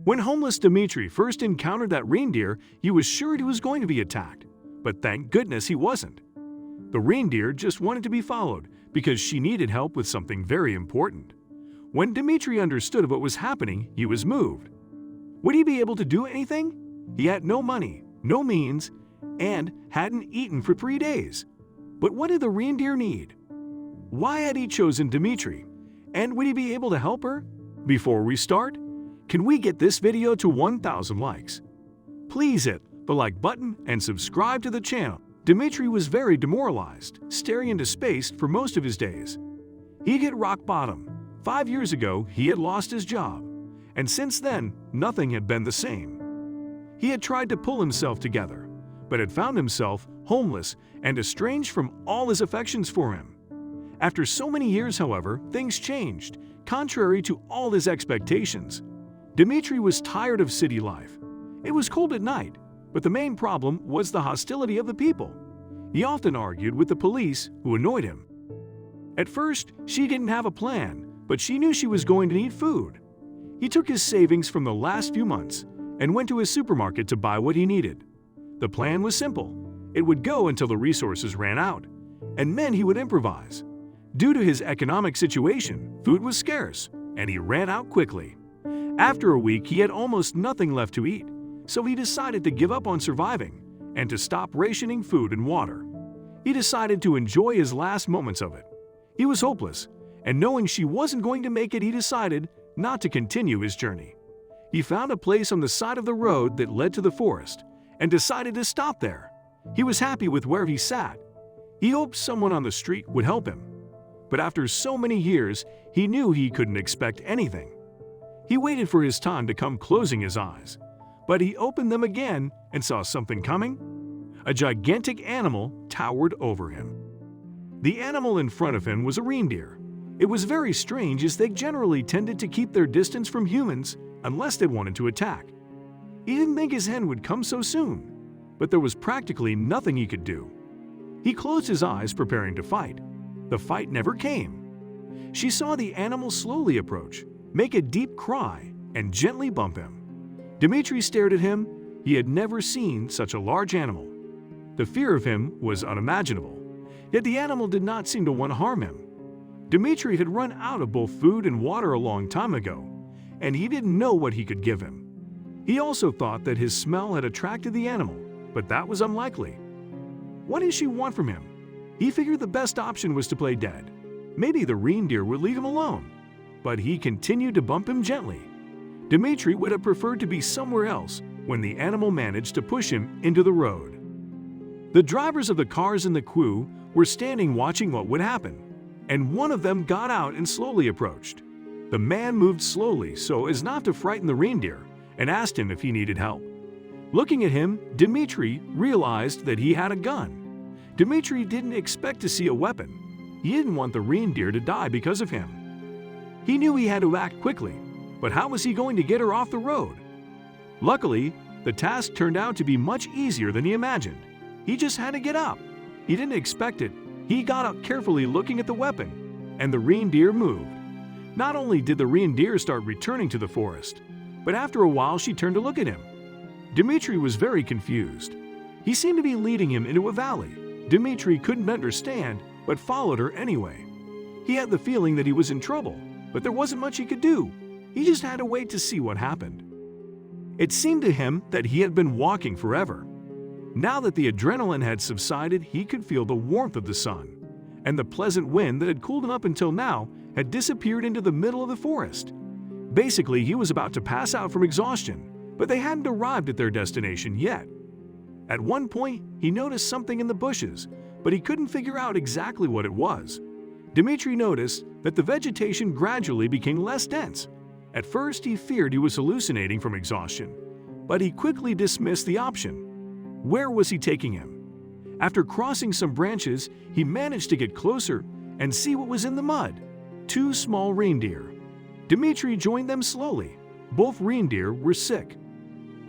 When homeless Dmitri first encountered that reindeer, he was sure he was going to be attacked. But thank goodness he wasn't. The reindeer just wanted to be followed because she needed help with something very important. When Dmitri understood what was happening, he was moved. Would he be able to do anything? He had no money, no means, and hadn't eaten for 3 days. But what did the reindeer need? Why had he chosen Dmitri? And would he be able to help her? Before we start, can we get this video to 1,000 likes? Please hit the like button and subscribe to the channel. Dmitri was very demoralized, staring into space for most of his days. He hit rock bottom. 5 years ago, he had lost his job, and since then, nothing had been the same. He had tried to pull himself together, but had found himself homeless and estranged from all his affections for him. After so many years, however, things changed, contrary to all his expectations. Dmitri was tired of city life. It was cold at night, but the main problem was the hostility of the people. He often argued with the police, who annoyed him. At first, she didn't have a plan, but she knew she was going to need food. He took his savings from the last few months and went to his supermarket to buy what he needed. The plan was simple. It would go until the resources ran out, and then he would improvise. Due to his economic situation, food was scarce, and he ran out quickly. After a week, he had almost nothing left to eat, so he decided to give up on surviving and to stop rationing food and water. He decided to enjoy his last moments of it. He was hopeless, and knowing she wasn't going to make it, he decided not to continue his journey. He found a place on the side of the road that led to the forest and decided to stop there. He was happy with where he sat. He hoped someone on the street would help him. But after so many years, he knew he couldn't expect anything. He waited for his time to come, closing his eyes. But he opened them again and saw something coming. A gigantic animal towered over him. The animal in front of him was a reindeer. It was very strange, as they generally tended to keep their distance from humans unless they wanted to attack. He didn't think his end would come so soon, but there was practically nothing he could do. He closed his eyes, preparing to fight. The fight never came. She saw the animal slowly approach, make a deep cry, and gently bump him. Dmitri stared at him. He had never seen such a large animal. The fear of him was unimaginable, yet the animal did not seem to want to harm him. Dmitri had run out of both food and water a long time ago, and he didn't know what he could give him. He also thought that his smell had attracted the animal, but that was unlikely. What did she want from him? He figured the best option was to play dead. Maybe the reindeer would leave him alone, but he continued to bump him gently. Dmitri would have preferred to be somewhere else when the animal managed to push him into the road. The drivers of the cars in the queue were standing watching what would happen, and one of them got out and slowly approached. The man moved slowly so as not to frighten the reindeer and asked him if he needed help. Looking at him, Dmitri realized that he had a gun. Dmitri didn't expect to see a weapon. He didn't want the reindeer to die because of him. He knew he had to act quickly, but how was he going to get her off the road? Luckily, the task turned out to be much easier than he imagined. He just had to get up. He didn't expect it. He got up carefully, looking at the weapon, and the reindeer moved. Not only did the reindeer start returning to the forest, but after a while she turned to look at him. Dmitri was very confused. He seemed to be leading him into a valley. Dmitri couldn't understand, but followed her anyway. He had the feeling that he was in trouble, but there wasn't much he could do. He just had to wait to see what happened. It seemed to him that he had been walking forever. Now that the adrenaline had subsided, he could feel the warmth of the sun, and the pleasant wind that had cooled him up until now had disappeared into the middle of the forest. Basically, he was about to pass out from exhaustion, but they hadn't arrived at their destination yet. At one point, he noticed something in the bushes, but he couldn't figure out exactly what it was. Dmitri noticed that the vegetation gradually became less dense. At first, he feared he was hallucinating from exhaustion, but he quickly dismissed the option. Where was he taking him? After crossing some branches, he managed to get closer and see what was in the mud. 2 small reindeer. Dmitri joined them slowly. Both reindeer were sick.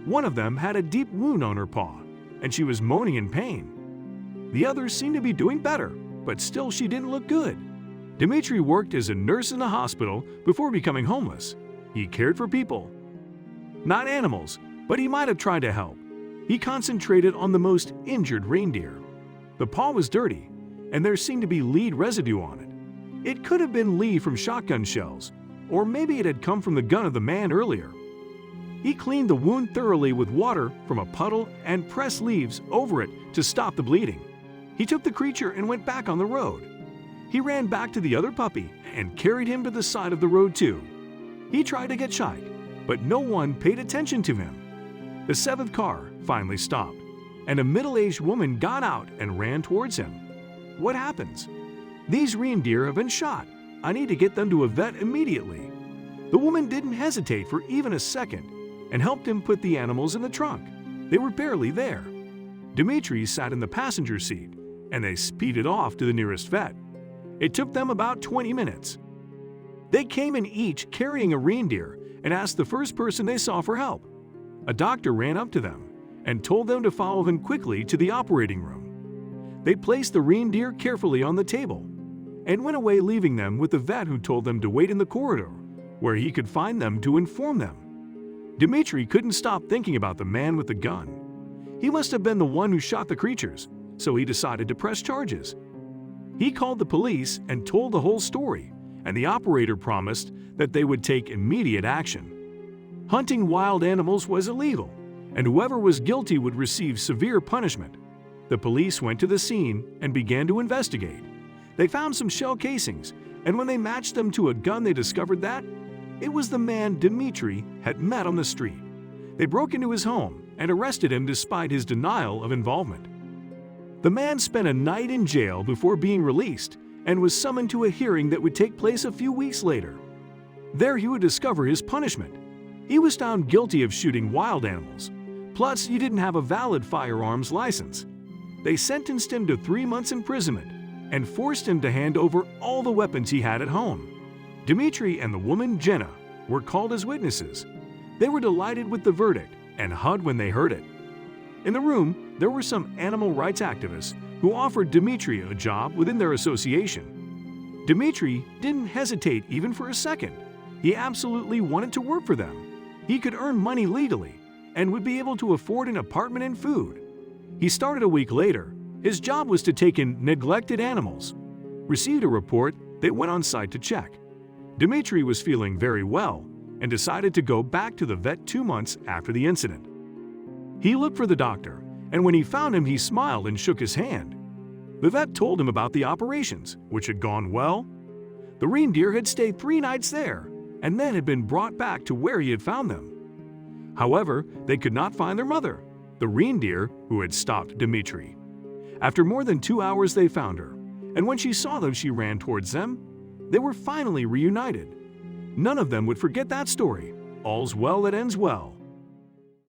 One of them had a deep wound on her paw, and she was moaning in pain. The others seemed to be doing better, but still she didn't look good. Dmitri worked as a nurse in a hospital before becoming homeless. He cared for people. not animals, but he might have tried to help. He concentrated on the most injured reindeer. The paw was dirty, and there seemed to be lead residue on it. It could have been lead from shotgun shells, or maybe it had come from the gun of the man earlier. He cleaned the wound thoroughly with water from a puddle and pressed leaves over it to stop the bleeding. He took the creature and went back on the road. He ran back to the other puppy and carried him to the side of the road too. He tried to get Shike, but no one paid attention to him. The seventh car finally stopped, and a middle-aged woman got out and ran towards him. What happens? These reindeer have been shot. I need to get them to a vet immediately. The woman didn't hesitate for even a second and helped him put the animals in the trunk. They were barely there. Dmitri sat in the passenger seat, and they speeded off to the nearest vet. It took them about 20 minutes. They came in each carrying a reindeer and asked the first person they saw for help. A doctor ran up to them and told them to follow him quickly to the operating room. They placed the reindeer carefully on the table and went away, leaving them with the vet, who told them to wait in the corridor where he could find them to inform them. Dmitri couldn't stop thinking about the man with the gun. He must have been the one who shot the creatures, so he decided to press charges. He called the police and told the whole story, and the operator promised that they would take immediate action. Hunting wild animals was illegal, and whoever was guilty would receive severe punishment. The police went to the scene and began to investigate. They found some shell casings, and when they matched them to a gun, they discovered that it was the man Dmitri had met on the street. They broke into his home and arrested him despite his denial of involvement. The man spent a night in jail before being released and was summoned to a hearing that would take place a few weeks later. There he would discover his punishment. He was found guilty of shooting wild animals, plus he didn't have a valid firearms license. They sentenced him to 3 months imprisonment and forced him to hand over all the weapons he had at home. Dmitri and the woman Jenna were called as witnesses. They were delighted with the verdict and hugged when they heard it. In the room, there were some animal rights activists who offered Dmitri a job within their association. Dmitri didn't hesitate even for a second. He absolutely wanted to work for them. He could earn money legally and would be able to afford an apartment and food. He started a week later. His job was to take in neglected animals. Received a report, they went on site to check. Dmitri was feeling very well and decided to go back to the vet 2 months after the incident. He looked for the doctor, and when he found him, he smiled and shook his hand. The vet told him about the operations, which had gone well. The reindeer had stayed 3 nights there and then had been brought back to where he had found them. However, they could not find their mother, the reindeer who had stopped Dmitri. After more than 2 hours, they found her, and when she saw them, she ran towards them. They were finally reunited. None of them would forget that story. All's well that ends well.